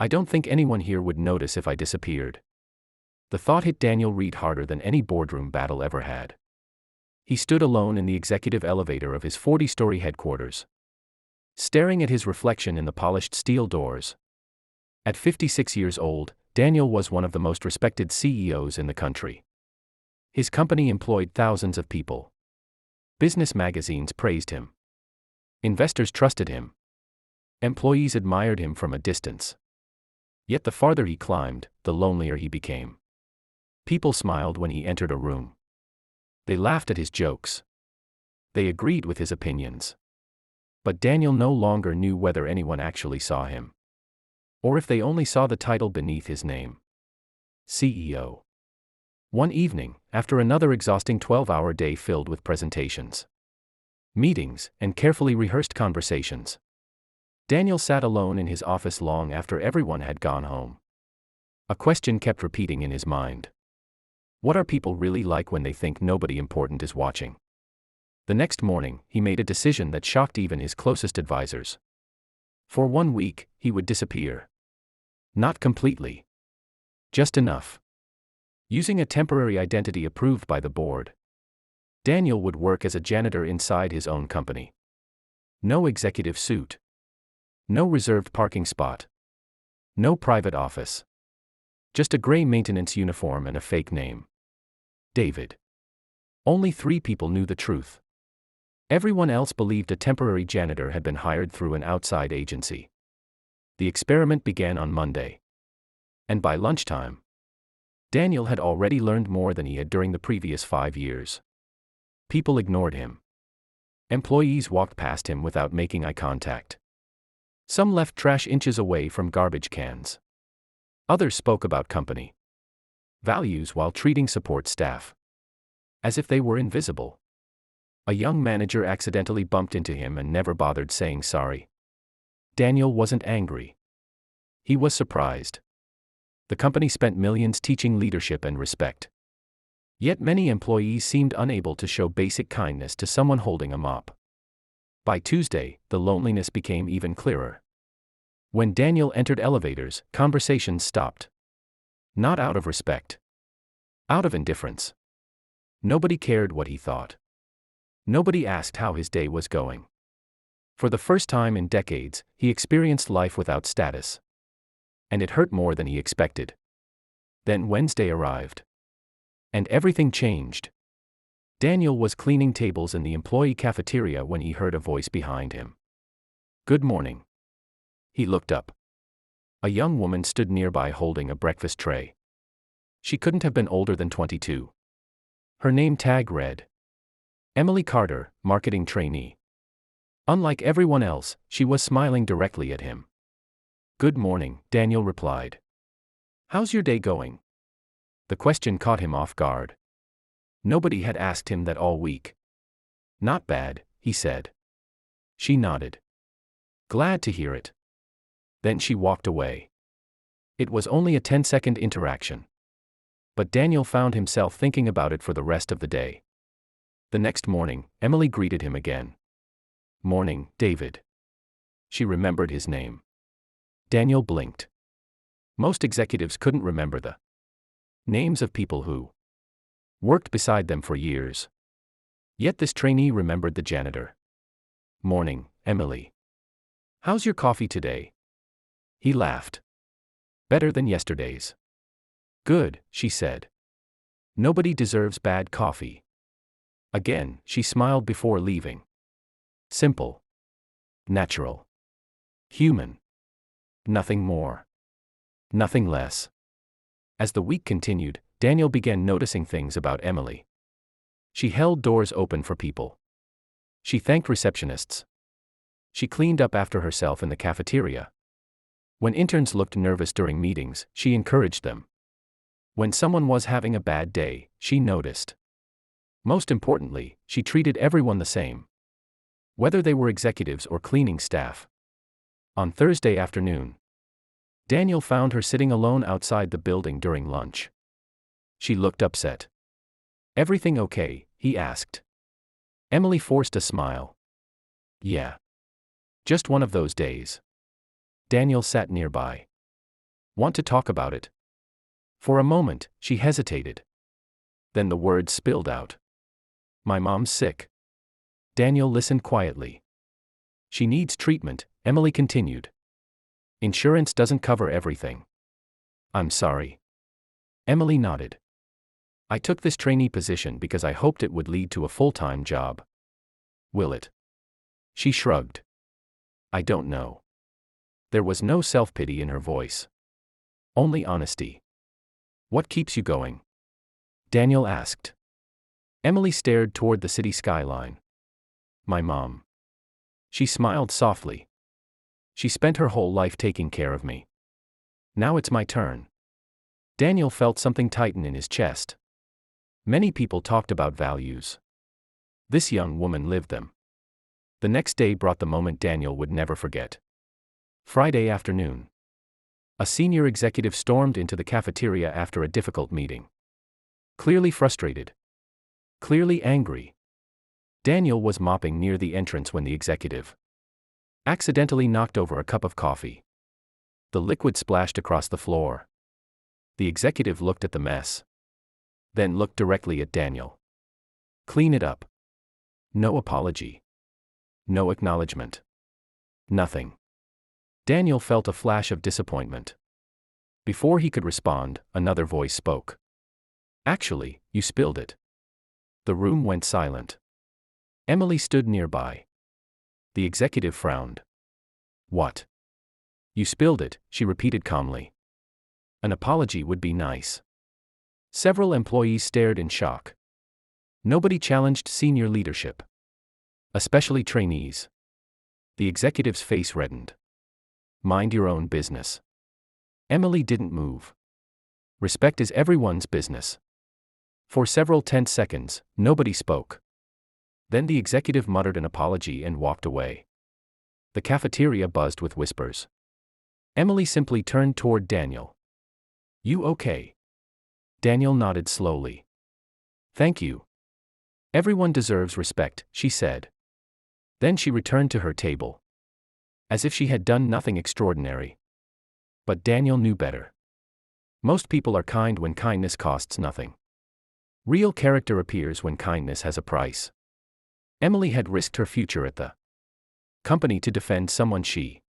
I don't think anyone here would notice if I disappeared. The thought hit Daniel Reed harder than any boardroom battle ever had. He stood alone in the executive elevator of his 40-story headquarters, staring at his reflection in the polished steel doors. At 56 years old, Daniel was one of the most respected CEOs in the country. His company employed thousands of people. Business magazines praised him. Investors trusted him. Employees admired him from a distance. Yet the farther he climbed, the lonelier he became. People smiled when he entered a room. They laughed at his jokes. They agreed with his opinions. But Daniel no longer knew whether anyone actually saw him, or if they only saw the title beneath his name. CEO. One evening, after another exhausting 12-hour day filled with presentations, meetings, and carefully rehearsed conversations, Daniel sat alone in his office long after everyone had gone home. A question kept repeating in his mind. What are people really like when they think nobody important is watching? The next morning, he made a decision that shocked even his closest advisors. For 1 week, he would disappear. Not completely. Just enough. Using a temporary identity approved by the board, Daniel would work as a janitor inside his own company. No executive suite. No reserved parking spot. No private office. Just a gray maintenance uniform and a fake name. David. Only 3 people knew the truth. Everyone else believed a temporary janitor had been hired through an outside agency. The experiment began on Monday. And by lunchtime, Daniel had already learned more than he had during the previous 5 years. People ignored him. Employees walked past him without making eye contact. Some left trash inches away from garbage cans. Others spoke about company values while treating support staff as if they were invisible. A young manager accidentally bumped into him and never bothered saying sorry. Daniel wasn't angry. He was surprised. The company spent millions teaching leadership and respect. Yet many employees seemed unable to show basic kindness to someone holding a mop. By Tuesday, the loneliness became even clearer. When Daniel entered elevators, conversations stopped. Not out of respect. Out of indifference. Nobody cared what he thought. Nobody asked how his day was going. For the first time in decades, he experienced life without status. And it hurt more than he expected. Then Wednesday arrived. And everything changed. Daniel was cleaning tables in the employee cafeteria when he heard a voice behind him. Good morning. He looked up. A young woman stood nearby holding a breakfast tray. She couldn't have been older than 22. Her name tag read Emily Carter, marketing trainee. Unlike everyone else, she was smiling directly at him. Good morning, Daniel replied. How's your day going? The question caught him off guard. Nobody had asked him that all week. Not bad, he said. She nodded. Glad to hear it. Then she walked away. It was only a 10-second interaction. But Daniel found himself thinking about it for the rest of the day. The next morning, Emily greeted him again. Morning, David. She remembered his name. Daniel blinked. Most executives couldn't remember the names of people who worked beside them for years. Yet this trainee remembered the janitor. Morning, Emily. How's your coffee today? He laughed. Better than yesterday's. Good, she said. Nobody deserves bad coffee. Again, she smiled before leaving. Simple. Natural. Human. Nothing more. Nothing less. As the week continued, Daniel began noticing things about Emily. She held doors open for people. She thanked receptionists. She cleaned up after herself in the cafeteria. When interns looked nervous during meetings, she encouraged them. When someone was having a bad day, she noticed. Most importantly, she treated everyone the same, whether they were executives or cleaning staff. On Thursday afternoon, Daniel found her sitting alone outside the building during lunch. She looked upset. Everything okay? He asked. Emily forced a smile. Yeah. Just one of those days. Daniel sat nearby. Want to talk about it? For a moment, she hesitated. Then the words spilled out. My mom's sick. Daniel listened quietly. She needs treatment, Emily continued. Insurance doesn't cover everything. I'm sorry. Emily nodded. I took this trainee position because I hoped it would lead to a full-time job. Will it? She shrugged. I don't know. There was no self-pity in her voice. Only honesty. What keeps you going? Daniel asked. Emily stared toward the city skyline. My mom. She smiled softly. She spent her whole life taking care of me. Now it's my turn. Daniel felt something tighten in his chest. Many people talked about values. This young woman lived them. The next day brought the moment Daniel would never forget. Friday afternoon. A senior executive stormed into the cafeteria after a difficult meeting. Clearly frustrated. Clearly angry. Daniel was mopping near the entrance when the executive accidentally knocked over a cup of coffee. The liquid splashed across the floor. The executive looked at the mess. Then looked directly at Daniel. Clean it up. No apology. No acknowledgement. Nothing. Daniel felt a flash of disappointment. Before he could respond, another voice spoke. Actually, you spilled it. The room went silent. Emily stood nearby. The executive frowned. What? You spilled it, she repeated calmly. An apology would be nice. Several employees stared in shock. Nobody challenged senior leadership. Especially trainees. The executive's face reddened. Mind your own business. Emily didn't move. Respect is everyone's business. For several tense seconds, nobody spoke. Then the executive muttered an apology and walked away. The cafeteria buzzed with whispers. Emily simply turned toward Daniel. You okay? Daniel nodded slowly. Thank you. Everyone deserves respect, she said. Then she returned to her table. As if she had done nothing extraordinary. But Daniel knew better. Most people are kind when kindness costs nothing. Real character appears when kindness has a price. Emily had risked her future at the company to defend someone she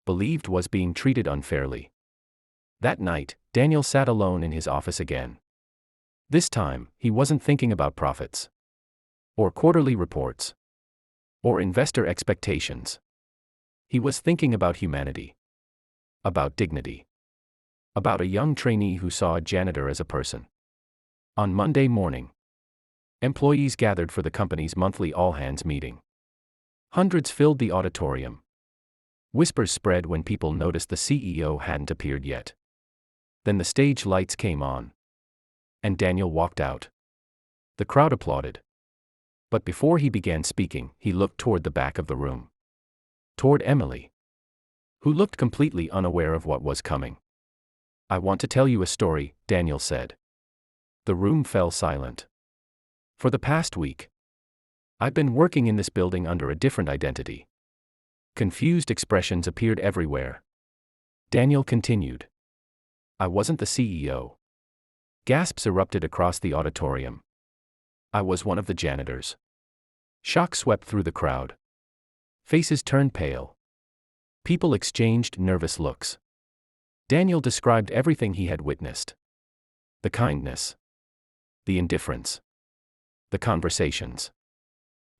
believed was being treated unfairly. That night, Daniel sat alone in his office again. This time, he wasn't thinking about profits, or quarterly reports, or investor expectations. He was thinking about humanity, about dignity, about a young trainee who saw a janitor as a person. On Monday morning, employees gathered for the company's monthly all-hands meeting. Hundreds filled the auditorium. Whispers spread when people noticed the CEO hadn't appeared yet. Then the stage lights came on. And Daniel walked out. The crowd applauded. But before he began speaking, he looked toward the back of the room. Toward Emily, who looked completely unaware of what was coming. I want to tell you a story, Daniel said. The room fell silent. For the past week, I've been working in this building under a different identity. Confused expressions appeared everywhere. Daniel continued. I wasn't the CEO. Gasps erupted across the auditorium. I was one of the janitors. Shock swept through the crowd. Faces turned pale. People exchanged nervous looks. Daniel described everything he had witnessed. The kindness. The indifference. The conversations.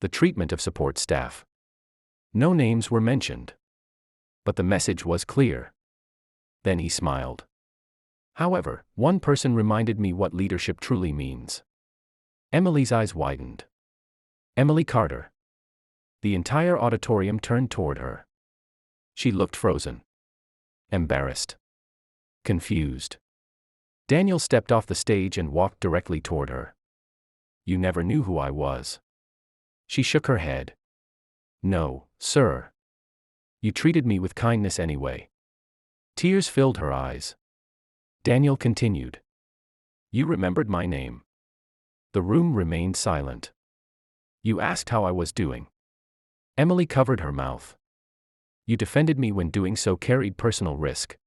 The treatment of support staff. No names were mentioned. But the message was clear. Then he smiled. However, one person reminded me what leadership truly means. Emily's eyes widened. Emily Carter. The entire auditorium turned toward her. She looked frozen. Embarrassed. Confused. Daniel stepped off the stage and walked directly toward her. You never knew who I was. She shook her head. No, sir. You treated me with kindness anyway. Tears filled her eyes. Daniel continued. You remembered my name. The room remained silent. You asked how I was doing. Emily covered her mouth. You defended me when doing so carried personal risk.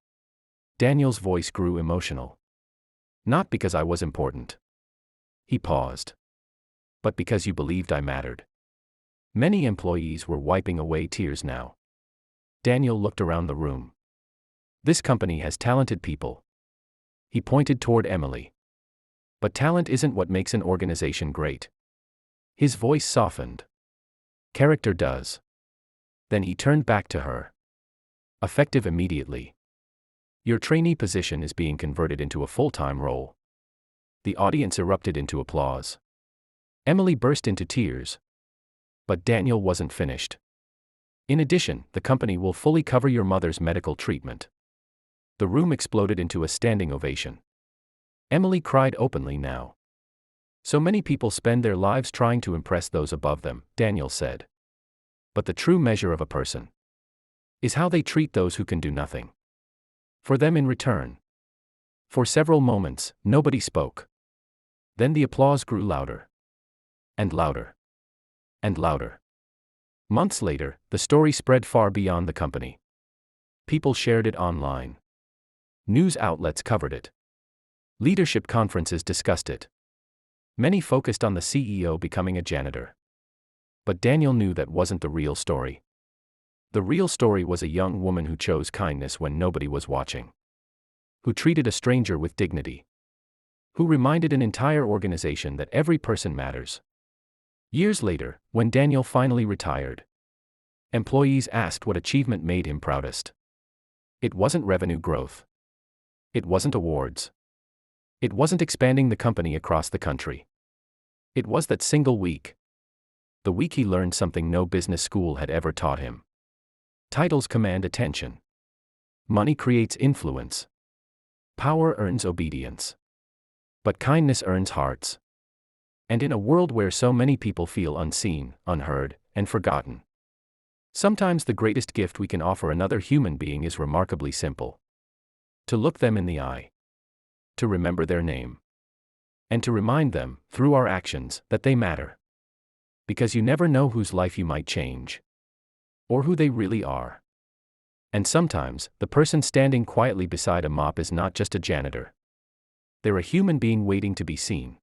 Daniel's voice grew emotional. Not because I was important. He paused. But because you believed I mattered. Many employees were wiping away tears now. Daniel looked around the room. This company has talented people. He pointed toward Emily. But talent isn't what makes an organization great. His voice softened. Character does. Then he turned back to her. Effective immediately. Your trainee position is being converted into a full-time role. The audience erupted into applause. Emily burst into tears. But Daniel wasn't finished. In addition, the company will fully cover your mother's medical treatment. The room exploded into a standing ovation. Emily cried openly now. So many people spend their lives trying to impress those above them, Daniel said. But the true measure of a person is how they treat those who can do nothing for them in return. For several moments, nobody spoke. Then the applause grew louder. And louder. And louder. Months later, the story spread far beyond the company. People shared it online. News outlets covered it. Leadership conferences discussed it. Many focused on the CEO becoming a janitor. But Daniel knew that wasn't the real story. The real story was a young woman who chose kindness when nobody was watching. Who treated a stranger with dignity. Who reminded an entire organization that every person matters. Years later, when Daniel finally retired, employees asked what achievement made him proudest. It wasn't revenue growth. It wasn't awards. It wasn't expanding the company across the country. It was that single week. The week he learned something no business school had ever taught him. Titles command attention. Money creates influence. Power earns obedience. But kindness earns hearts. And in a world where so many people feel unseen, unheard, and forgotten, sometimes the greatest gift we can offer another human being is remarkably simple. To look them in the eye. To remember their name. And to remind them, through our actions, that they matter. Because you never know whose life you might change. Or who they really are. And sometimes, the person standing quietly beside a mop is not just a janitor. They're a human being waiting to be seen.